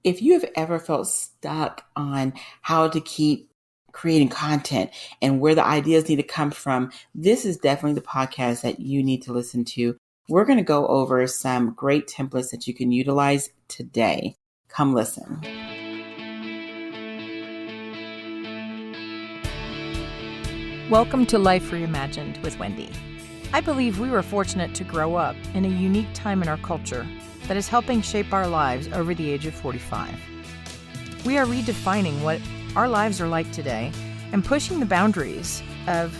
If you have ever felt stuck on how to keep creating content and where the ideas need to come from, this is definitely the podcast that you need to listen to. We're going to go over some great templates that you can utilize today. Come listen. Welcome to Life Reimagined with Wendy. I believe we were fortunate to grow up in a unique time in our culture that is helping shape our lives over the age of 45. We are redefining what our lives are like today and pushing the boundaries of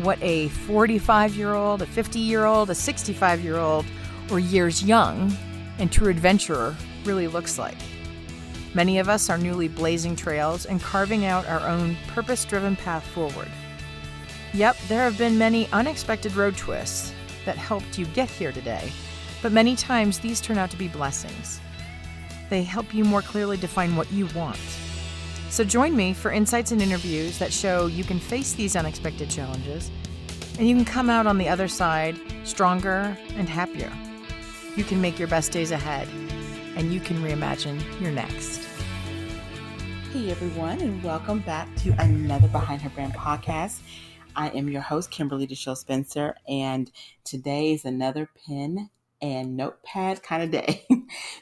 what a 45-year-old, a 50-year-old, a 65-year-old, or years young and true adventurer really looks like. Many of us are newly blazing trails and carving out our own purpose-driven path forward. Yep, there have been many unexpected road twists that helped you get here today, but many times these turn out to be blessings. They help you more clearly define what you want. So join me for insights and interviews that show you can face these unexpected challenges, and you can come out on the other side stronger and happier. You can make your best days ahead, and you can reimagine your next. Hey everyone, and welcome back to another Behind Her Brand podcast. I am your host, Kimberly DeShields-Spencer, and today is another pen and notepad kind of day.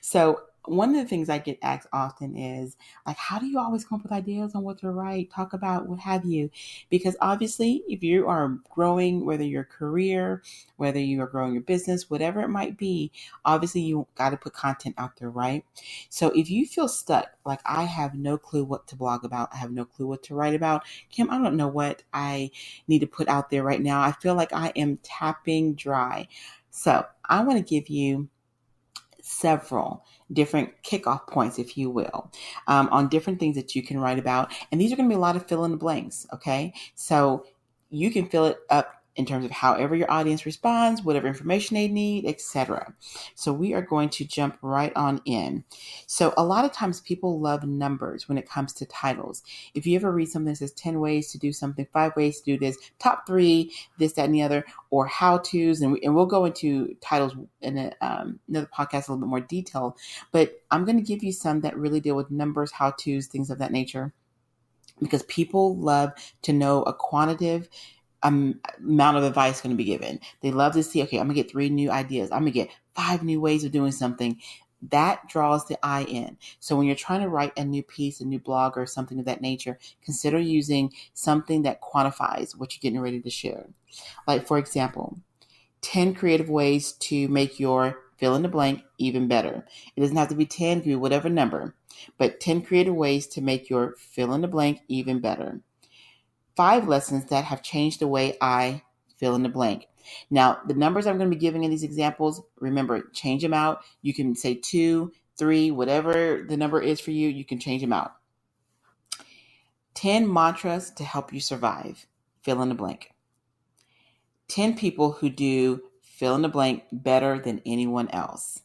So one of the things I get asked often is, like, how do you always come up with ideas on what to write, talk about, what have you? Because obviously, if you are growing, whether your career, whether you are growing your business, whatever it might be, obviously you got to put content out there, right? So if you feel stuck, like I have no clue what to blog about, I have no clue what to write about, Kim, I don't know what I need to put out there right now. I feel like I am tapping dry. So I want to give you several different kickoff points, if you will, on different things that you can write about. And these are going to be a lot of fill in the blanks. Okay. So you can fill it up in terms of however your audience responds, whatever information they need, etc. So we are going to jump right on in. So a lot of times people love numbers when it comes to titles. If you ever read something that says 10 ways to do something, 5 ways to do this, top 3, this, that, and the other, or how-tos, and we'll go into titles in another podcast a little bit more detail, but I'm going to give you some that really deal with numbers, how-tos, things of that nature, because people love to know a quantitative amount of advice going to be given. They love to see, okay, I'm going to get 3 new ideas. I'm going to get 5 new ways of doing something. That draws the eye in. So when you're trying to write a new piece, a new blog, or something of that nature, consider using something that quantifies what you're getting ready to share. Like, for example, 10 creative ways to make your fill in the blank even better. It doesn't have to be 10, it can be whatever number, but 10 creative ways to make your fill in the blank even better. 5 lessons that have changed the way I fill in the blank. Now, the numbers I'm going to be giving in these examples, remember, change them out. You can say 2, 3, whatever the number is for you, you can change them out. 10 mantras to help you survive. Fill in the blank. 10 people who do fill in the blank better than anyone else.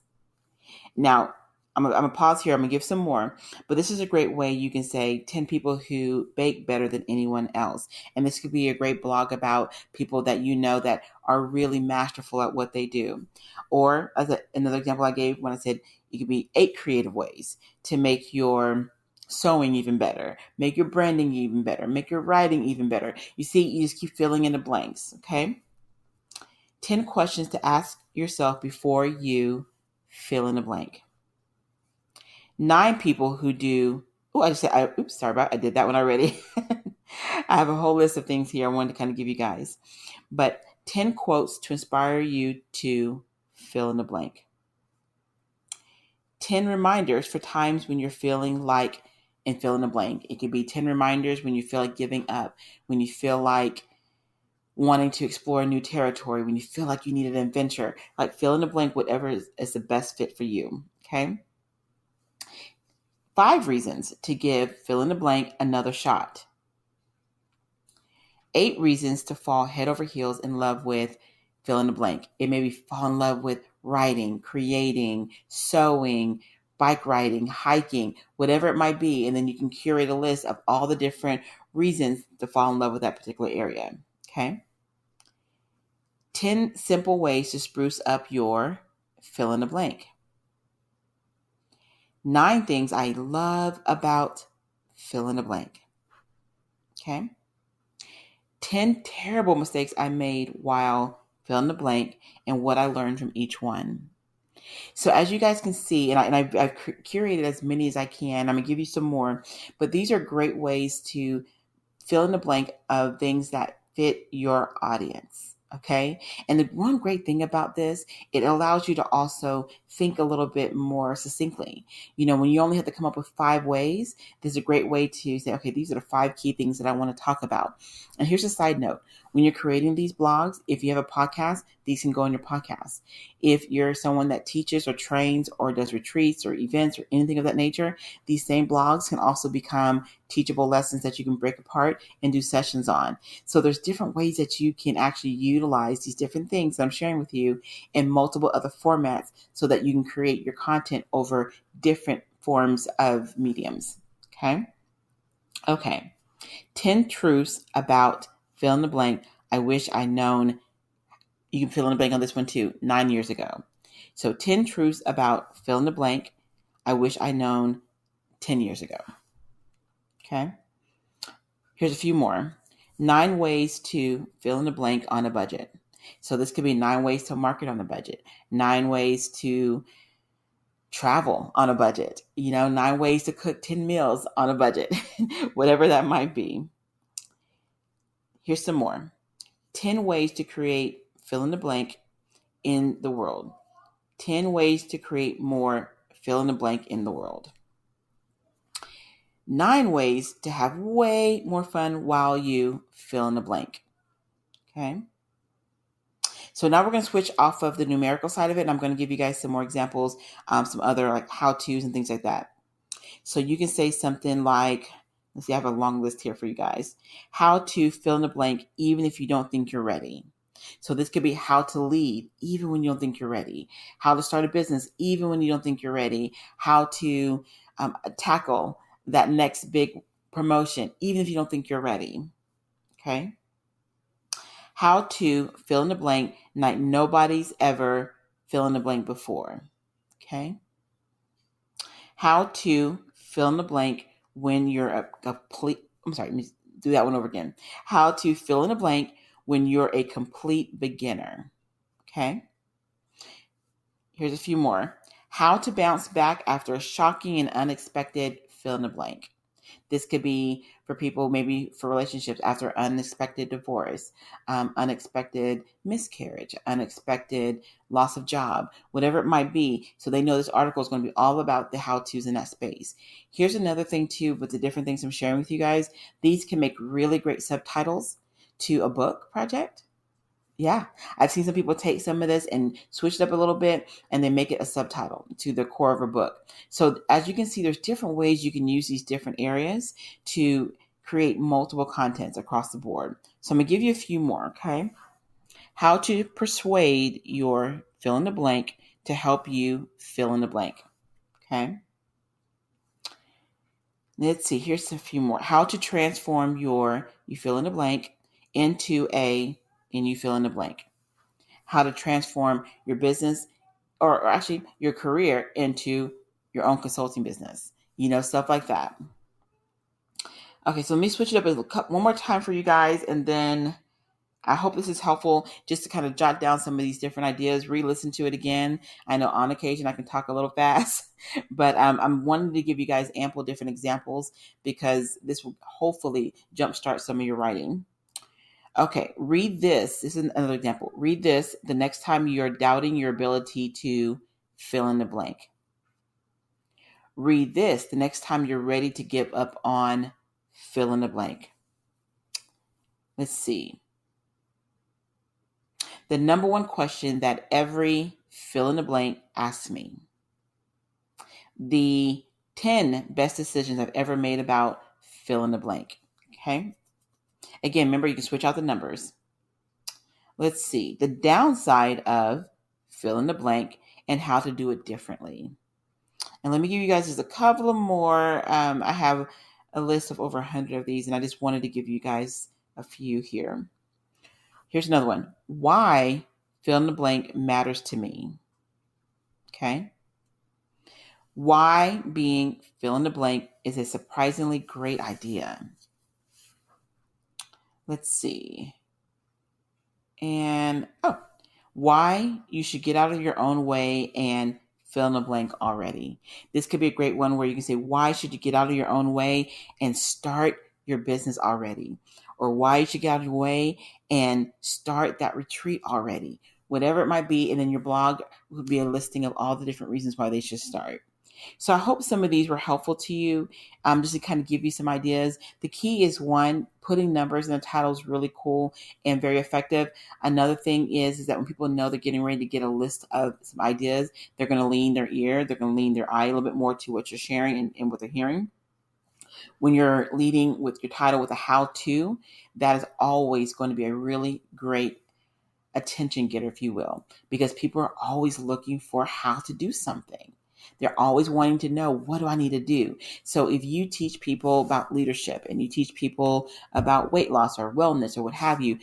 Now, I'm going to pause here. I'm going to give some more, but this is a great way you can say 10 people who bake better than anyone else. And this could be a great blog about people that you know that are really masterful at what they do. Or as another example I gave when I said it could be 8 creative ways to make your sewing even better, make your branding even better, make your writing even better. You see, you just keep filling in the blanks, okay? 10 questions to ask yourself before you fill in the blank. 9 people who do, I did that one already. I have a whole list of things here I wanted to kind of give you guys. But 10 quotes to inspire you to fill in the blank. 10 reminders for times when you're feeling like, and fill in the blank. It could be 10 reminders when you feel like giving up, when you feel like wanting to explore a new territory, when you feel like you need an adventure, like fill in the blank, whatever is the best fit for you. Okay. 5 reasons to give fill in the blank another shot. 8 reasons to fall head over heels in love with fill in the blank. It may be fall in love with writing, creating, sewing, bike riding, hiking, whatever it might be. And then you can curate a list of all the different reasons to fall in love with that particular area. Okay. 10 simple ways to spruce up your fill in the blank. 9 things I love about fill in the blank. Okay. 10 terrible mistakes I made while fill in the blank and what I learned from each one. So as you guys can see, I've curated as many as I can. I'm going to give you some more, but these are great ways to fill in the blank of things that fit your audience. Okay. And the one great thing about this, it allows you to also think a little bit more succinctly. When you only have to come up with 5 ways, this is a great way to say, okay, these are the 5 key things that I want to talk about. And here's a side note. When you're creating these blogs, if you have a podcast, these can go in your podcast. If you're someone that teaches or trains or does retreats or events or anything of that nature, these same blogs can also become teachable lessons that you can break apart and do sessions on. So there's different ways that you can actually utilize these different things that I'm sharing with you in multiple other formats so that you can create your content over different forms of mediums. Okay. 10 truths about fill in the blank. I wish I'd known. You can fill in the blank on this one too, 9 years ago. So 10 truths about fill in the blank. I wish I'd known 10 years ago. Okay. Here's a few more. 9 ways to fill in the blank on a budget. So this could be 9 ways to market on a budget, 9 ways to travel on a budget, 9 ways to cook 10 meals on a budget, whatever that might be. Here's some more. 10 ways to create fill in the blank in the world. 10 ways to create more fill in the blank in the world. 9 ways to have way more fun while you fill in the blank. Okay. So now we're going to switch off of the numerical side of it, and I'm going to give you guys some more examples, some other like how-tos and things like that. So you can say something like, let's see, I have a long list here for you guys. How to fill in the blank even if you don't think you're ready. So this could be how to lead even when you don't think you're ready. How to start a business even when you don't think you're ready. How to tackle that next big promotion even if you don't think you're ready. Okay. How to fill in the blank like nobody's ever fill in the blank before. Okay. How to fill in the blank when you're a complete, let me do that one over again. How to fill in the blank when you're a complete beginner. Okay. Here's a few more. How to bounce back after a shocking and unexpected fill in the blank. This could be for people, maybe for relationships after unexpected divorce, unexpected miscarriage, unexpected loss of job, whatever it might be. So they know this article is going to be all about the how-tos in that space. Here's another thing too, but the different things I'm sharing with you guys. These can make really great subtitles to a book project. Yeah, I've seen some people take some of this and switch it up a little bit and then make it a subtitle to the core of a book. So as you can see, there's different ways you can use these different areas to create multiple contents across the board. So I'm going to give you a few more, okay? How to persuade your fill in the blank to help you fill in the blank, okay? Let's see, here's a few more. How to transform your you fill in the blank into a and you fill in the blank. How to transform your business or actually your career into your own consulting business, stuff like that. Okay, so let me switch it up one more time for you guys, and then I hope this is helpful just to kind of jot down some of these different ideas, re-listen to it again. I know on occasion I can talk a little fast, but I'm wanting to give you guys ample different examples because this will hopefully jumpstart some of your writing. Okay, read this. This is another example. Read this the next time you're doubting your ability to fill in the blank. Read this the next time you're ready to give up on fill in the blank. Let's see. The number one question that every fill in the blank asks me. The 10 best decisions I've ever made about fill in the blank. Okay. Again, remember you can switch out the numbers. Let's see. The downside of fill in the blank and how to do it differently. And let me give you guys just a couple of more. I have a list of over 100 of these, and I just wanted to give you guys a few here. Here's another one. Why fill in the blank matters to me. Okay. Why being fill in the blank is a surprisingly great idea. Let's see. And why you should get out of your own way and fill in the blank already. This could be a great one where you can say, why should you get out of your own way and start your business already? Or why you should get out of your way and start that retreat already. Whatever it might be, and then your blog would be a listing of all the different reasons why they should start. So I hope some of these were helpful to you, just to kind of give you some ideas. The key is, one, putting numbers in the title is really cool and very effective. Another thing is that when people know they're getting ready to get a list of some ideas, they're going to lean their ear, they're going to lean their eye a little bit more to what you're sharing and what they're hearing. When you're leading with your title with a how-to, that is always going to be a really great attention getter, if you will, because people are always looking for how to do something. They're always wanting to know, what do I need to do? So if you teach people about leadership and you teach people about weight loss or wellness or what have you,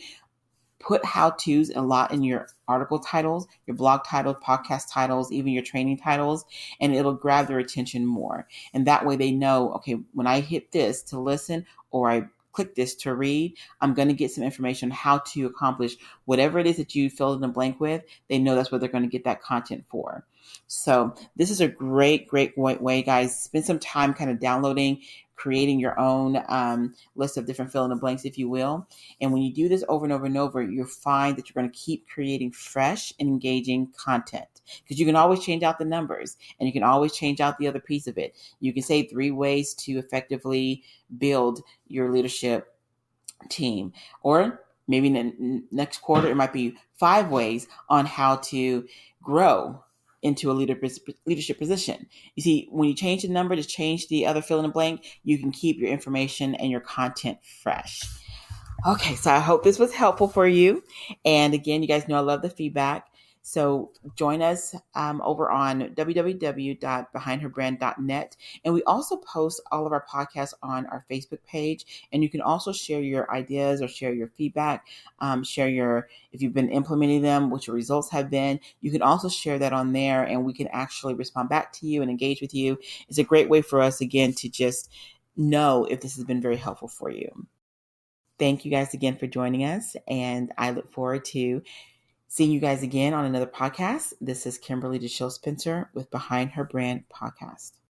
put how-tos a lot in your article titles, your blog titles, podcast titles, even your training titles, and it'll grab their attention more. And that way they know, okay, when I hit this to listen or I click this to read, I'm going to get some information on how to accomplish whatever it is that you filled in the blank with. They know that's what they're going to get that content for. So this is a great way, guys. Spend some time kind of downloading, creating your own list of different fill in the blanks, if you will. And when you do this over and over and over, you'll find that you're going to keep creating fresh and engaging content, because you can always change out the numbers and you can always change out the other piece of it. You can say 3 ways to effectively build your leadership team, or maybe in the next quarter, it might be 5 ways on how to grow into a leadership position. You see, when you change the number to change the other fill in the blank, you can keep your information and your content fresh. Okay, so I hope this was helpful for you. And again, you guys know I love the feedback. So join us over on www.behindherbrand.net. And we also post all of our podcasts on our Facebook page. And you can also share your ideas or share your feedback, if you've been implementing them, what your results have been. You can also share that on there and we can actually respond back to you and engage with you. It's a great way for us, again, to just know if this has been very helpful for you. Thank you guys again for joining us, and I look forward to seeing you guys again on another podcast. This is Kimberly DeShields-Spencer with Behind Her Brand Podcast.